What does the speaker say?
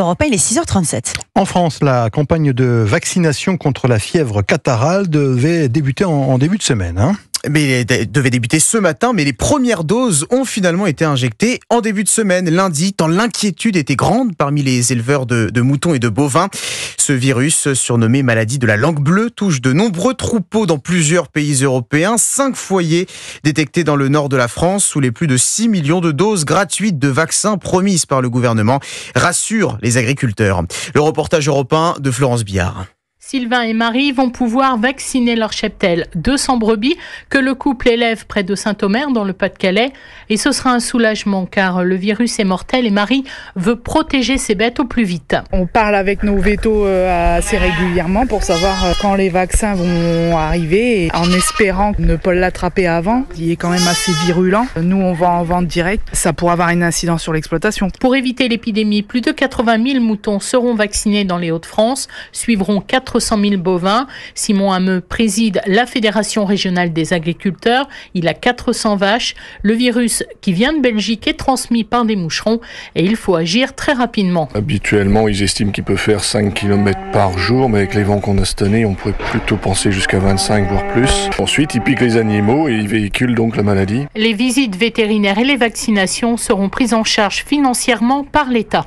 Europe 1, il est 6h37. En France, la campagne de vaccination contre la fièvre catarrhale devait débuter en début de semaine. Mais elle devait débuter ce matin, mais les premières doses ont finalement été injectées en début de semaine, lundi, tant l'inquiétude était grande parmi les éleveurs de moutons et de bovins. Ce virus, surnommé maladie de la langue bleue, touche de nombreux troupeaux dans plusieurs pays européens. 5 foyers détectés dans le nord de la France, sous les plus de 6 millions de doses gratuites de vaccins promises par le gouvernement, rassurent les agriculteurs. Le reportage européen de Florence Billard. Sylvain et Marie vont pouvoir vacciner leur cheptel. 200 brebis que le couple élève près de Saint-Omer dans le Pas-de-Calais. Et ce sera un soulagement car le virus est mortel et Marie veut protéger ses bêtes au plus vite. On parle avec nos vétos assez régulièrement pour savoir quand les vaccins vont arriver et en espérant ne pas l'attraper avant. Il est quand même assez virulent. Nous, on va en vente direct. Ça pourrait avoir une incidence sur l'exploitation. Pour éviter l'épidémie, plus de 80 000 moutons seront vaccinés dans les Hauts-de-France. Suivront 400 000 bovins. Simon Hameux préside la Fédération régionale des agriculteurs. Il a 400 vaches. Le virus qui vient de Belgique est transmis par des moucherons et il faut agir très rapidement. Habituellement, ils estiment qu'il peut faire 5 km par jour, mais avec les vents qu'on a cette année, on pourrait plutôt penser jusqu'à 25 voire plus. Ensuite, ils piquent les animaux et ils véhiculent donc la maladie. Les visites vétérinaires et les vaccinations seront prises en charge financièrement par l'État.